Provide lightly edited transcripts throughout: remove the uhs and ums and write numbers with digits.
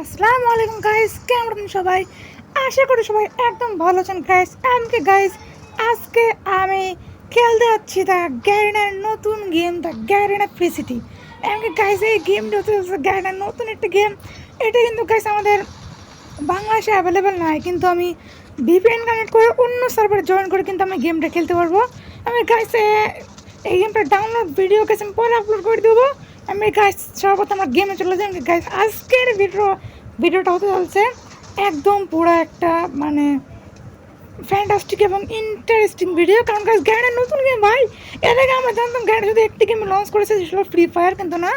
আসসালামু আলাইকুম গাইস, কেমন আছেন সবাই? আশা করি সবাই একদম ভালো আছেন গাইস। আজকে আমি খেলতে যাচ্ছি দ্য গ্যারেনার নতুন গেম, দ্য গ্যারেনা ফিসিটি। এমনকি গাইস এই গেমটা হচ্ছে গ্যারেনার নতুন একটা গেম। এটা কিন্তু গাইস আমাদের বাংলাদেশে অ্যাভেলেবেল নয়, কিন্তু আমি ভিপিএন কানেক্ট করে অন্য সার্ভারে জয়েন করে কিন্তু আমি গেমটা খেলতে পারবো। আমি গাইস এই গেমটা ডাউনলোড ভিডিও গাইস আমি পরে আপলোড করে দেবো। আমি গাইস সর্বপ্রথম আমার গেমে চলে যাই। গাইস আজকের ভিডিওটা হতে চলছে একদম পুরো একটা মানে ফ্যান্টাস্টিক এবং ইন্টারেস্টিং ভিডিও। কারণ গাইস গ্যারেন্টের নতুন গেম ভাই। এর আগে আমরা জানতাম গ্যারেন্ট শুধু একটি গেম লঞ্চ করেছে, সেটা ফ্রি ফায়ার, কিন্তু না,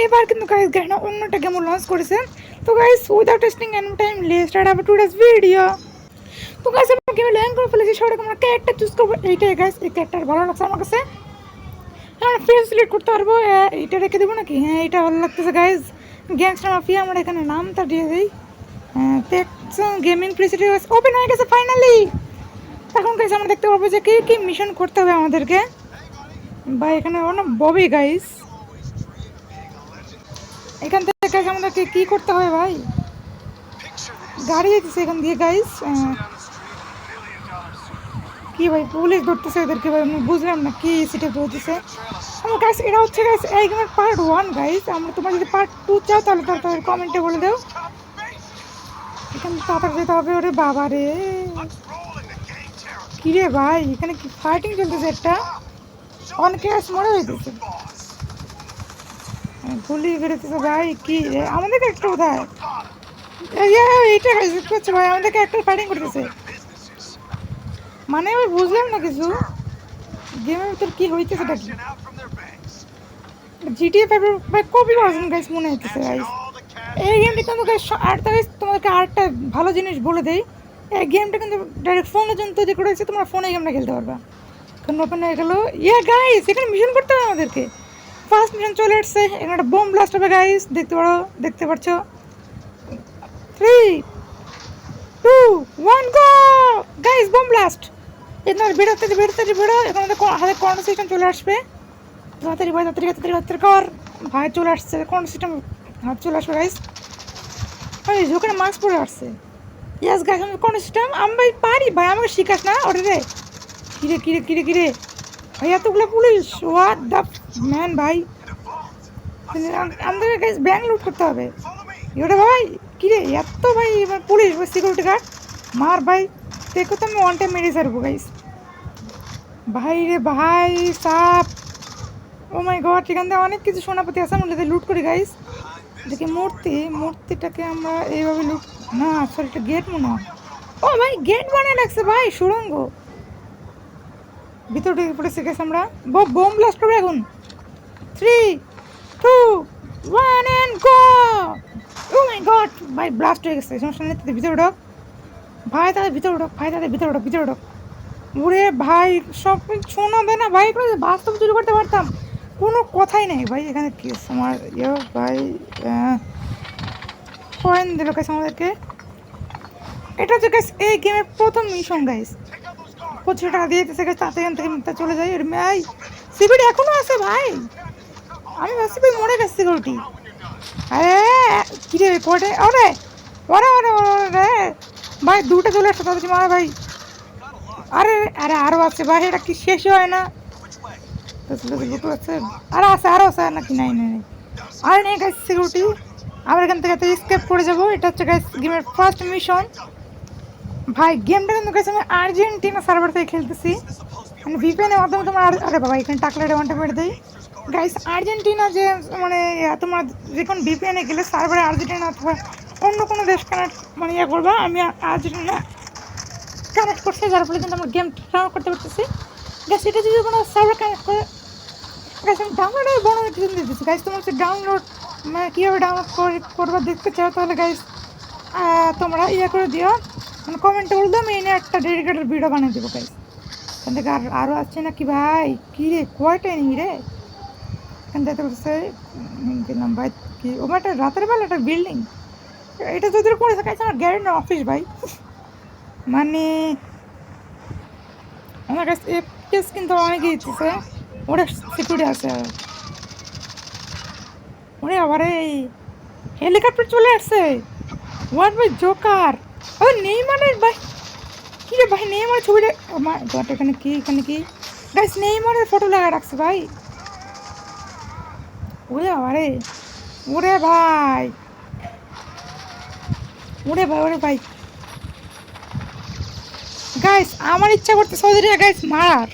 এবার কিন্তু গাইস গ্যারেন্ট অন্য একটা গেমও লঞ্চ করেছে। তো guys without testing any time let's start our today's video. তো গাইস আমরা গেমে ল্যান্ড করে ফেলেছি, সবাই আমরা ক্যারেক্টার চুজ করবো। এইটাই গাইস, এই ক্যারেক্টার ভালো লাগছে আমার কাছে। আমরা ফেস সিলেক্ট করতে পারবো, এটা রেখে দেবো নাকি? হ্যাঁ, এটা ভালো লাগতেছে গাইস। গ্যাংস্টার মাফিয়া, আমরা এখানে নামটা দিয়ে দিই। গেমিং প্রিসিটি ওপেন হয়ে গেছে ফাইনালি। এখন গাইস আমরা দেখতে পাবো যে কি কি মিশন করতে হবে আমাদেরকে। ভাই এখানে না ববি গাইস, এখান থেকে গাইস আমাদেরকে কি করতে হবে ভাই? গাড়ি যেতেছে এখান দিয়ে গাইস। কি ভাই পুলিশ ধরতেছে এদেরকে ভাই, আমি বুঝলাম না কি সিটে পৌঁছেছে। আমার গাইস এটা হচ্ছে গাইস এই গেমের পার্ট 1 গাইস। আমরা তোমরা যদি পার্ট 2 চাও তাহলে তাদের কমেন্টে বলে দাও। এখানে তাড়াতাড়ি যেতে হবে। ওরে বাবা রে, কি রে ভাই, এখানে কি ফাইটিং চলতেছে? একটা অনেকে মরে হইতেছে, গুলি বেরোতেছে ভাই। কি রে, আমাদেরকে একটা কোথায় এইটা করছে ভাই, আমাদেরকে একটা ফাইটিং করতেছে। মানে আমি বুঝলাম না কিছু, গেমের ভিতর কি হইতেছে এটা কি? জিটিএ 5 ভাই কপি ভার্সন গাইস মনে হইতেছে গাইস। এই গেমটা কিন্তু গাইস তোমাদেরকে আরেকটা ভালো জিনিস বলে দেই, এই গেমটা কিন্তু ডাইরেক্ট ফোনের জন্য তৈরি করেছে। তোমরা ফোনে গেমটা খেলতে পারবা। এখন ওপেন হয়ে গেল। গাইস এখানে মিশন করতে হবে আমাদেরকে। ফার্স্ট মিশন চলে আসছে, এখানে একটা বোম ব্লাস্ট হবে গাইস। দেখতে পাচ্ছ। 3 2 1 গো গাইস, বোম ব্লাস্ট। এখানে বেরো। এখন আমাদের হাতে কর্নার সিস্টেম চলে আসবে। তাড়াতাড়ি ভাই, তাড়াতাড়ি কর ভাই। চলে আসছে কর্নার সিস্টেম, হাত চলে আসবে গাইস। ভাই ওখানে মাস্ক পরে আসছে। ইয়াস গাইস, আমি কর্নার সিস্টেম আমি ভাই পারি ভাই, আমাকে শিখাস না ওরে রে। কিরে ভাই, এতগুলো পুলিশ, হোয়াট দ্য ম্যান ভাই। আমাদের গাইস ব্যাংক লুট করতে হবে। ওরে ভাই কিরে এত ভাই, এবার পুলিশ বা সিকিউরিটি গার্ড মার ভাই। দেখো তো আমি ওয়ান টাইম মেরে সারবো গাইস। ভাই রে ভাই সাপ, ও মাই গড, এখান থেকে অনেক কিছু সোনাপতি আছে, আমরা লুট করি গাইস। দেখি মূর্তিটাকে আমরা এইভাবে লুট, না সরি এটা গেট মনে হয়। ও ভাই গেট বানিয়ে রাখছে ভাই, সুড়ঙ্গ। ভিতর ঢুকে পড়েছে গেছে আমরা। বোম ব্লাস্ট করবো এখন। 3 2 1 and go. Oh my god ভাই, ব্লাস্ট হয়ে গেছে। সমস্যা নেই, ভিতরে ঢোক ভাই, তাদের ভিতরে ঢোক। ওরে ভাই সব শোনা দেয় না ভাই, বাস্তব চুরি করতে পারতাম, কোনো কথাই নেই ভাই। এখানে কি আমার ভাই কয়েন দিল কাছে আমাদেরকে। এটা হচ্ছে গাইস এই গেমের প্রথম মিশন গাইস। 25 টাকা দিয়ে দিতেছে গাইস, তাতে এখান থেকে চলে যাই। এর ভাই সিকিউরিটি এখনো আছে ভাই, আমি ভাবছি ভাই মরে গেছে সিকিউরিটি। আরে কিরে কোর্টে, ওরে ভাই দুটো চলে আসছে, তাদের মারা ভাই। আরে আরো আছে ভাই, এটা কি শেষ হয় না? আরো আছে নাকি? নাই। আর নেই গাইস সিকিউরিটি, আবার এখান থেকে স্কেপ করে যাবো। এটা হচ্ছে গাইস গেমের ফার্স্ট মিশন। ভাই গেমটা কিন্তু গাইস আমি আর্জেন্টিনা সার্ভার থেকে খেলতেছি, মানে ভিপিএন এর মাধ্যমে তোমার। আরে বাবা এখানে টাকলারে ওয়ানটা মেরে দেই গাইস। আর্জেন্টিনা যে মানে তোমার যে কোনো ভিপিএনে গেলে সার্ভারে আর্জেন্টিনা অথবা অন্য কোনো দেশ কানেক্ট মানে করবা। আমি আর্জেন্টিনা কানেক্ট করছি, যার ফলে কিন্তু আমরা গেম ডাউনলোড করতে পারতেছি গাইস। এটা যদি কোনো সার্ভার কানেক্ট করে গাইস, আমি ডাউনলোডে বড় কিছু দিতেছি গাইস। তোমার হচ্ছে ডাউনলোড মানে কীভাবে ডাউনলোড করবা দেখতে চাও তাহলে গাইস তোমরা করে দিও, মানে কমেন্টে বলে দাও, আমি এনে একটা ডেডিকেটেড ভিডিও বানিয়ে দেবো গাইস। এখান থেকে আরও আসছে না কি ভাই? কী রে কয়টা নেই রে? এখান থেকে বলছে দিলাম ভাই। কি ও একটা রাতের বেলা একটা বিল্ডিং, এটা যদি করেছে গাইস আমার গ্যারেন্টি অফিস ভাই। মানে আমার কাছে এফপিএস কিন্তু অনেক দিচ্ছে, ওরা সিকিউরিটি আছে। ওরে আবার এই হেলিকপ্টার চলে আসছে। হোয়াট ভাই জোকার, ও নেইমারের ভাই, কি রে ভাই নেইমারের ছবিটা আমার গট, এখানে কি গাইস নেইমারের ফটো লাগা রাখছে ভাই। ওরে আরে ওরে ভাই ওরে ভাই গাইস আমার ইচ্ছা করতে সৌদি আরবে গাইস মারার।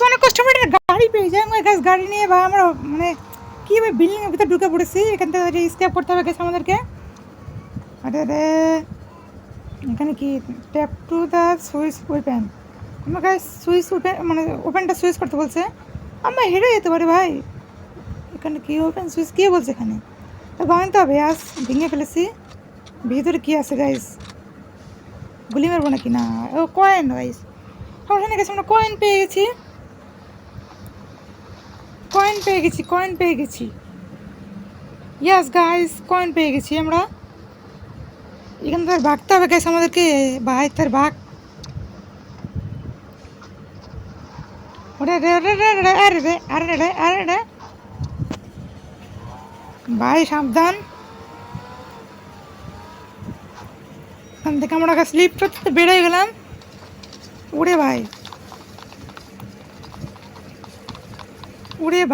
অনেক কষ্ট করে গাড়ি পেয়ে যায় গাইস, গাড়ি নিয়ে ভাই আমরা মানে কি ভাই বিল্ডিং এর ভিতরে ঢুকে পড়েছি। এখান থেকে স্কেপ করতে হবে গাইস আমাদেরকে। আরে রে এখানে কি tap to the switch open, আমার গাইস সুইচ ওপেন মানে ওপেনটা সুইচ করতে বলছে। আমরা হেরে যেতে পারি ভাই। এখানে কি ওপেন সুইচ কে বলছে এখানে, তো ভাঙতে হবে। আস ভেঙে ফেলেছি। ভিতরে কি আছে গাইস, গুলি মারবো নাকি না? ও কয়েন গাইস, ওখানে গেছি আমরা কয়েন পেয়ে গেছি। ইয়াস গাইস কয়েন পেয়ে গেছি আমরা। এখানে তো ভাগতে হবে গাইস আমাদেরকে, ভাই তার ভাগ। আরে ভাই সাবধান, এখান থেকে আমরা স্লিপ করতে বেড়ে গেলাম। ওরে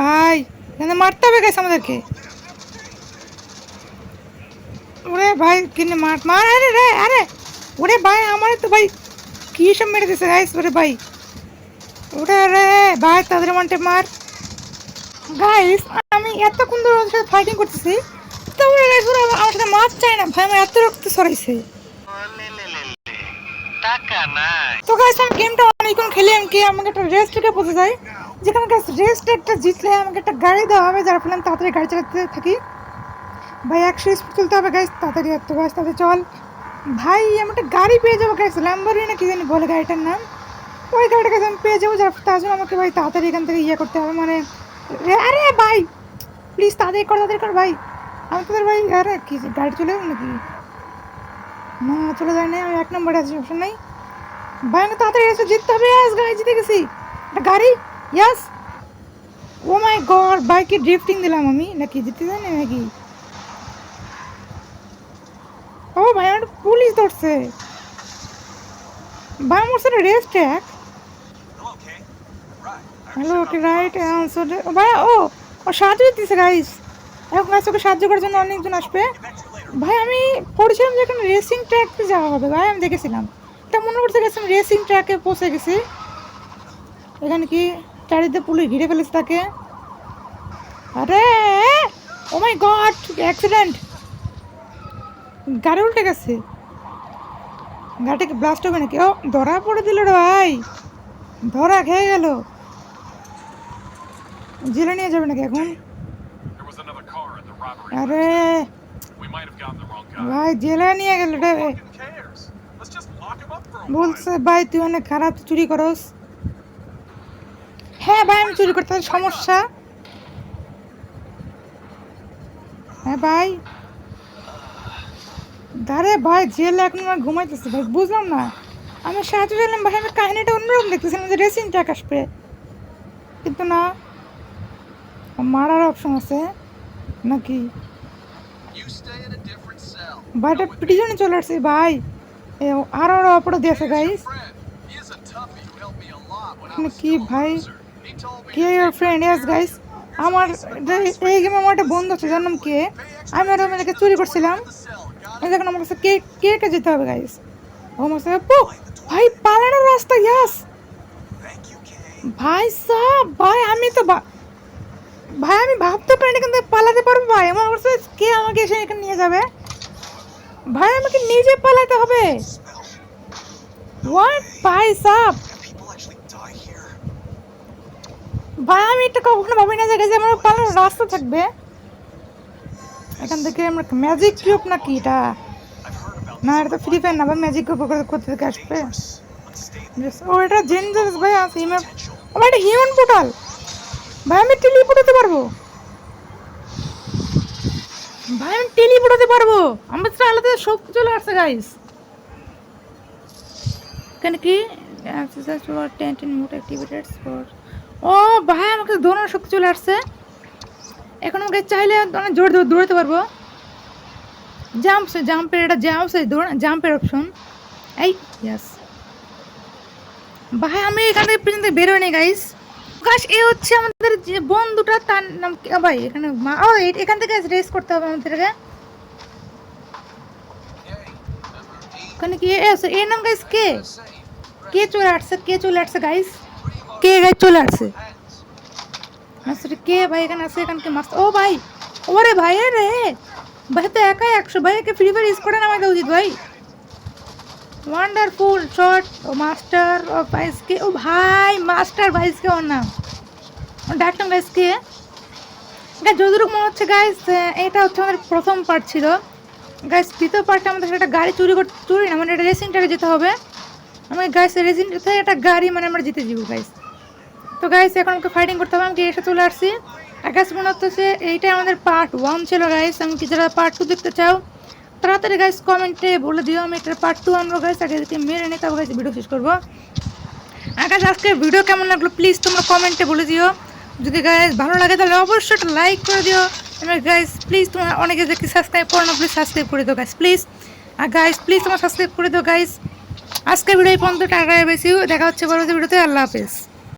ভাই এখানে মারতে হবে গাইস আমাদেরকে। ওরে ভাই কিনে মার আরে ওরে ভাই আমার তো ভাই কি সব মেরে দিছে গাইস। ওরে ভাই ওরে রে ভাই তাদের মানতে মার গাইস। আমি এতক্ষণ ধরে ওদের সাথে ফাইটিং করতেছি, তো ওরা গাইস ওরা আমার সাথে মার চায় না ভাই, আমার এত রক্ত সরাইছে। তো গাইস আমি গেমটা অনেকক্ষণ খেলি, আমাকে একটা রেস্ট রেখে বসে যাই, যেখানে গাইস রেস্ট একটা জিতলে আমাকে একটা গাড়ি দেওয়া হবে, যার ফলে আমি তাড়াতাড়ি গাড়ি চালাতে থাকি। ভাই 100 স্পিড চলতে হবে গাইস, তাড়াতাড়ি এত গাইস তাড়াতাড়ি চল ভাই। আমি একটা গাড়ি পেয়ে যাবো গাইস, ল্যাম্বরগিনি না কি জানি বলে গাড়িটার নাম। ওই গাড়িটা গাইস আমি পেয়ে যাবো, তার জন্য আমাকে ভাই তাড়াতাড়ি এখান থেকে করতে হবে মানে। আরে ভাই প্লিজ তাড়াতাড়ি কর ভাই। আমি তোদের ভাই আরে কি গাড়ি চলে যাবো নাকি? না চলে যায় না, আমি 1 নম্বরে আছি, অপশন নাই ভাই। আমি তাড়াতাড়ি এসে জিততে হবে। ইয়াস গাড়ি জিতে গেছি, একটা গাড়ি। ইয়াস ও মাই গড ভাই কি ড্রিফটিং দিলাম আমি, নাকি জিতে যায় না নাকি? ও ভাই আমার পুলিশ ধরছে ভাই, আমার সাথে race track. Hello okay right answer ভাই। ও সাহায্য দিতেছে গাইস, এখন গাইস ওকে সাহায্য করার জন্য অনেকজন আসবে ভাই। আমি পড়েছিলাম যে এখানে রেসিং ট্র্যাকে যাওয়া হবে ভাই, আমি দেখেছিলাম। তা মনে করতে গেছি আমি রেসিং ট্র্যাকে পৌঁছে গেছি। এখানে কি চারিদিকে পুলিশ ঘিরে ফেলেছে তাকে। আরে ও মাই গড অ্যাক্সিডেন্ট, গাড়ি উল্টে গেছে। গাড়িটাকে ব্লাস্ট হবে নাকি? ও ধরা পড়ে দিল রে ভাই, ধরা খেয়ে গেল। জেলে নিয়ে যাবে নাকি এখন? আরে ভাই জেলে নিয়ে গেল রে। বলছে ভাই তুই অনেক খারাপ, চুরি করস। হ্যাঁ ভাই আমি চুরি করতে সমস্যা। হ্যাঁ ভাই আরে ভাই জেলে এখন আমার ঘুমাইতেছে ভাই, বুঝলাম না। আমি সাহায্য চাইলাম ভাই, আমি কাহিনিটা অন্যরকম দেখতেছিলাম যে রেসিং ট্র্যাক আসবে, কিন্তু না মারার অপশন আছে নাকি? ভাইটা পিটিশনে চলে আসছে ভাই, আরো অপরাধ দিয়েছে গাইস। কি ভাই কে ইউর ফ্রেন্ড? ইয়াস গাইস আমার এই গেমে আমার একটা বন্ধু আছে, যার নাম কে। আমি ওর মেয়েকে চুরি করছিলাম, দেখুন আমার কাছে কে যেতে হবে গাইস। ও আমার সাথে ভাই পালানোর রাস্তা। ইয়াস ভাই সাব ভাই আমি তো ভাই আমি ভাবতে পারিনি কিন্তু পালাতে পারবো ভাই। আমার কাছে কে আমাকে এসে এখানে নিয়ে যাবে ভাই, আমাকে নিজে পালাতে হবে। হোয়াট ভাই সাব ভাই আমি এটা কখনো ভাবি না যে আমার পালানোর রাস্তা থাকবে। এখান থেকে আমরা ম্যাজিক কিউব নাকি এটা? না এটা তো ফ্রি ফায়ার না ভাই, ম্যাজিক কিউব করতে থেকে আসবে। ও এটা জেনজাস ভাই আছে ম্যাপ। ও ভাই এটা হিউম্যান পোর্টাল ভাই, আমি টেলিপোর্ট হতে পারবো ভাই, আমি টেলিপোর্ট হতে পারবো। আমার তো আলাদা সব চলে আসছে গাইস। এখানে কি exercise for 10 mode activities for ও ভাই আমাকে দৌড়ানোর শক্তি চলে আসছে। এখন আমাকে চাইলে অনেক জোর দৌড়াতে পারবো। জাম্পের এটা জাম্পের অপশন। এই ইয়াস ভাই, আমি এখান থেকে পর্যন্ত বেরোয় নি গাইস। গাছ এ হচ্ছে আমাদের যে বন্ধুটা, তার নাম কি ভাই? এখানে ও এখান থেকে রেস করতে হবে আমাদেরকে। ওখানে কি আছে এর নাম গাইস? কে চলে আসছে গাইস? কে গাইস চলে আসছে? মাস্টার কে ভাই এখানে আছে? এখানে কি মাস্টার? ও ভাই, ওরে ভাই রে ভাই, তো একাই 100 ভাই। একে ফ্রি ফায়ার স্কোয়াডে নামাই দেওয়া উচিত ভাই। ওয়ান্ডারফুল শট ও মাস্টার ও ভাইসকে। ও ভাই মাস্টার ভাইসকে ওর নাম। ডাকতাম গাইসকে। যতটুকু মনে হচ্ছে গাইস, এটা হচ্ছে আমাদের প্রথম পার্ট ছিল গাইস। দ্বিতীয় পার্টে আমাদের একটা গাড়ি চুরি না, মানে একটা রেসিংটাকে যেতে হবে। আমি গাইস রেসিং থেকে একটা গাড়ি, মানে আমরা জিতে যাবো গাইস। তো গাইস এখন আমাকে ফাইটিং করতে হবে। আমি এসে চলে আসছি। আর গাইস মনে হচ্ছে এইটাই আমাদের পার্ট 1 ছিল গাইস। আমি কি যারা পার্ট 2 দেখতে চাও তাড়াতাড়ি গাইস কমেন্টে বলে দিও। আমি এটার পার্ট 2 আনবো গাইস। আগে মেরে নিই, তারপর গাইস ভিডিও শেষ করবো। আর গাইস আজকের ভিডিও কেমন লাগলো প্লিজ তোমরা কমেন্টে বলে দিও। যদি গাইস ভালো লাগে তাহলে অবশ্যই একটা লাইক করে দিও। এবার গাইস প্লিজ তোমরা অনেকে দেখি সাবস্ক্রাইব করো না, প্লিজ সাবস্ক্রাইব করে দিও গাইস প্লিজ। আর গাইস প্লিজ তোমরা সাবস্ক্রাইব করে দিও গাইস। আজকের ভিডিও এই পর্যন্ত। টাটা, বেশি দেখা হচ্ছে পরবর্তী ভিডিওতে। আল্লাহ হাফেজ।